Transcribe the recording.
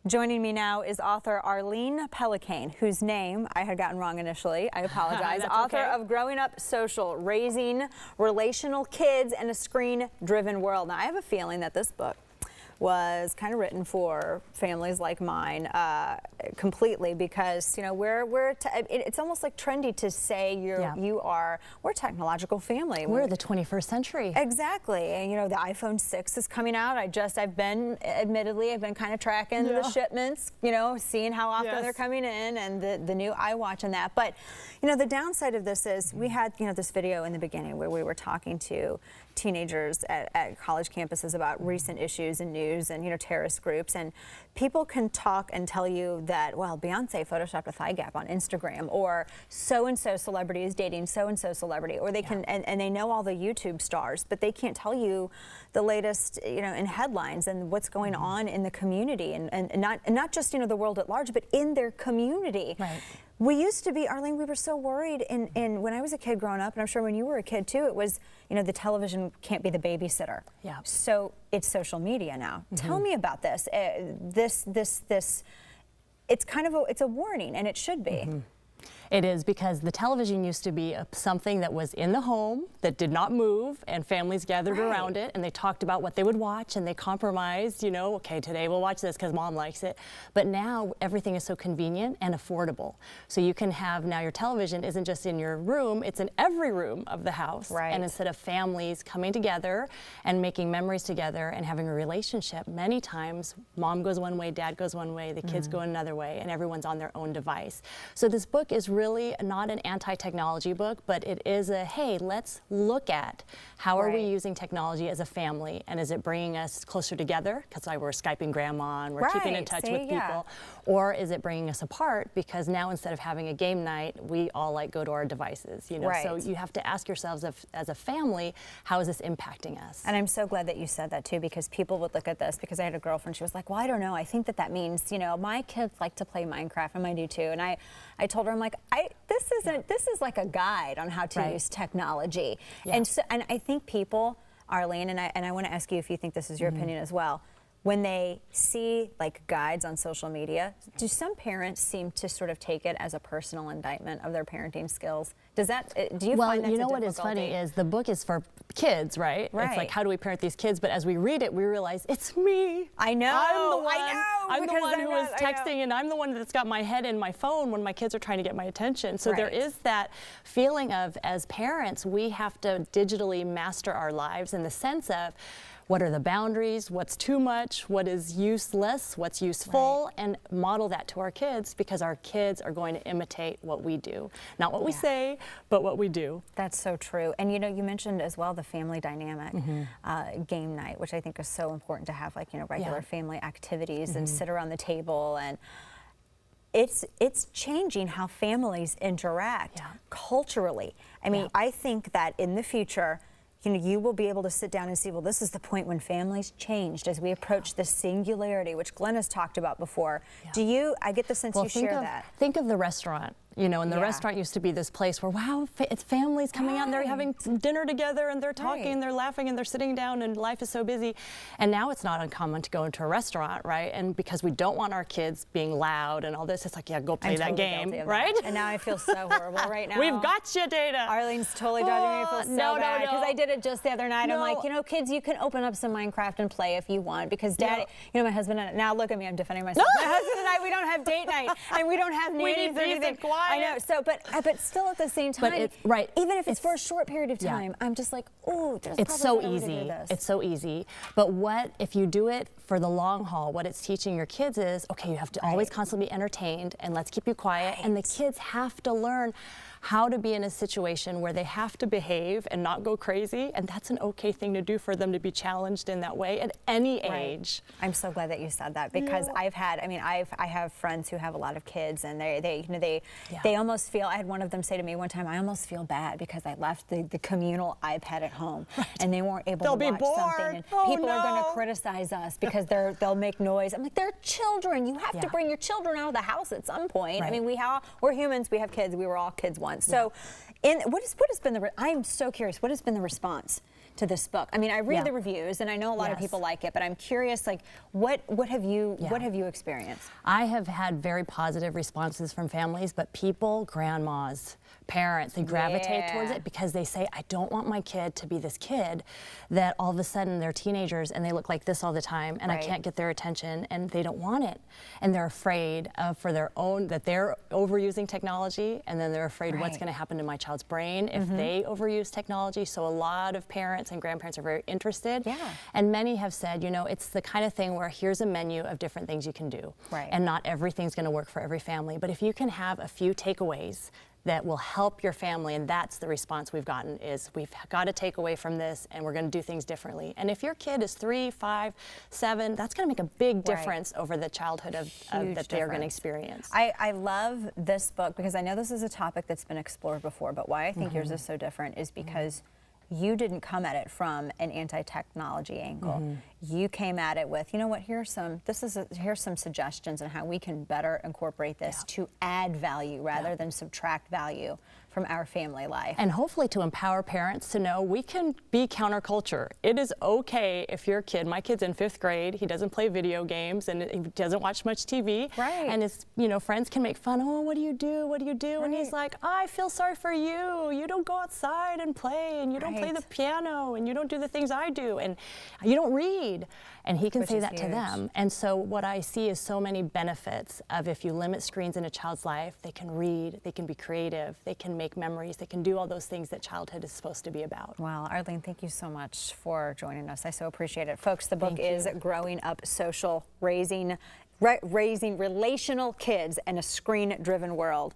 Joining me now is author Arlene Pellicane, whose name I had gotten wrong initially. I apologize. Author of Growing Up Social, Raising Relational Kids in a Screen-Driven World. Now, I have a feeling that this book was kind of written for families like mine completely, because you know it's almost like trendy to say we're a technological family. We're the 21st century. Exactly. And you know, the iPhone 6 is coming out. I've been kind of tracking the shipments, you know, seeing how often they're coming in, and the new iWatch and that. But you know, the downside of this is we had, you know, this video in the beginning where we were talking to teenagers at college campuses about recent issues and news and, you know, terrorist groups, and people can talk and tell you that, well, Beyonce photoshopped a thigh gap on Instagram, or so-and-so celebrity is dating so-and-so celebrity, or they can, and they know all the YouTube stars, but they can't tell you the latest, you know, in headlines and what's going on in the community, and not just, you know, the world at large, but in their community. Right. We used to be, Arlene, we were so worried in when I was a kid growing up, and I'm sure when you were a kid too, it was, you know, the television can't be the babysitter. Yeah. So it's social media now. Tell me about this. It's kind of it's a warning, and it should be. It is, because the television used to be something that was in the home, that did not move, and families gathered around it, and they talked about what they would watch, and they compromised, you know, okay, today we'll watch this because mom likes it. But now everything is so convenient and affordable. So you can have, now your television isn't just in your room, it's in every room of the house. Right. And instead of families coming together and making memories together and having a relationship, many times mom goes one way, dad goes one way, the kids go another way, and everyone's on their own device. So this book is really not an anti-technology book, but it is a, hey, let's look at how are we using technology as a family, and is it bringing us closer together, because we're Skyping grandma and we're keeping in touch with people, or is it bringing us apart, because now instead of having a game night, we all like go to our devices, you know. So you have to ask yourselves, as a family, how is this impacting us? And I'm so glad that you said that too, because people would look at this, because I had a girlfriend, she was like, well, I don't know, I think that means, you know, my kids like to play Minecraft, and I do too. And I told her, I'm like, this is like a guide on how to use technology. And I think people, Arlene, and I want to ask you if you think this is your opinion as well, when they see like guides on social media, do some parents seem to sort of take it as a personal indictment of their parenting skills? Does that, do you find that's you know what is funny is the book is for kids, right? It's like, how do we parent these kids? But as we read it, we realize it's me. I know. I'm the one who is texting, and I'm the one that's got my head in my phone when my kids are trying to get my attention. So there is that feeling of, as parents, we have to digitally master our lives, in the sense of, what are the boundaries, what's too much, what is useless, what's useful, and model that to our kids, because our kids are going to imitate what we do. Not what we say, but what we do. That's so true. And you know, you mentioned as well the family dynamic, game night, which I think is so important to have, like, you know, regular family activities and sit around the table, and it's changing how families interact culturally. I mean, I think that in the future, you know, you will be able to sit down and see, well, this is the point when families changed as we approach the singularity, which Glenn has talked about before. Do you, I get the sense you share that. Think of the restaurant. You know, and the restaurant used to be this place where, wow, it's families coming out and they're having dinner together, and they're talking, they're laughing, and they're sitting down, and life is so busy. And now it's not uncommon to go into a restaurant, right? And because we don't want our kids being loud and all this, it's like, yeah, go play that game, right? And now I feel so horrible right now. We've got you, Dana. Arlene's totally judging me. I feel so bad, because I did it just the other night. I'm like, you know, kids, you can open up some Minecraft and play if you want, because Daddy, you know, my husband and now look at me, I'm defending myself. My husband and I, we don't have date night, and we don't have nannies or anything. I know. So, but still at the same time, even if it's for a short period of time, I'm just like, oh, it's so easy. It's so easy. But what if you do it for the long haul? What it's teaching your kids is, okay, you have to always constantly be entertained, and let's keep you quiet. And the kids have to learn how to be in a situation where they have to behave and not go crazy, and that's an okay thing to do for them, to be challenged in that way at any age. I'm so glad that you said that, because I've had, I mean, I have friends who have a lot of kids, and they almost feel, I had one of them say to me one time, I almost feel bad because I left the communal iPad at home, and they weren't able to watch something, and people are going to criticize us because they'll make noise. I'm like, they're children. You have to bring your children out of the house at some point. I mean, we're humans, we have kids, we were all kids once. So what has been I'm so curious, what has been the response to this book? I mean, I read Yeah. the reviews, and I know a lot of Yes. people like it, but I'm curious, like, what have you experienced? I have had very positive responses from families, but people, grandmas, parents, they gravitate towards it because they say, I don't want my kid to be this kid that all of a sudden they're teenagers and they look like this all the time, and I can't get their attention, and they don't want it. And they're afraid of, for their own, that they're overusing technology, and then they're afraid what's going to happen to my child's brain if they overuse technology. So a lot of parents and grandparents are very interested. Yeah. And many have said, you know, it's the kind of thing where here's a menu of different things you can do. Right. And not everything's going to work for every family. But if you can have a few takeaways that will help your family, and that's the response we've gotten, is we've got to take away from this and we're going to do things differently. And if your kid is 3, 5, 7, that's going to make a big difference over the childhood that they're going to experience. I love this book because I know this is a topic that's been explored before, but why I think yours is so different is because you didn't come at it from an anti-technology angle. You came at it with, you know what, here's some suggestions on how we can better incorporate this to add value rather than subtract value from our family life. And hopefully to empower parents to know we can be counterculture. It is okay if your kid, my kid's in 5th grade, he doesn't play video games and he doesn't watch much TV. Right. And his, you know, friends can make fun, oh, what do you do? What do you do? And he's like, I feel sorry for you. You don't go outside and play, and you don't play the piano, and you don't do the things I do, and you don't read. And he can say that to them. And so what I see is so many benefits of if you limit screens in a child's life, they can read, they can be creative, they can make memories, they can do all those things that childhood is supposed to be about. Well, Arlene, thank you so much for joining us. I so appreciate it. Folks, the book is Growing Up Social, Raising Relational Kids in a Screen-Driven World.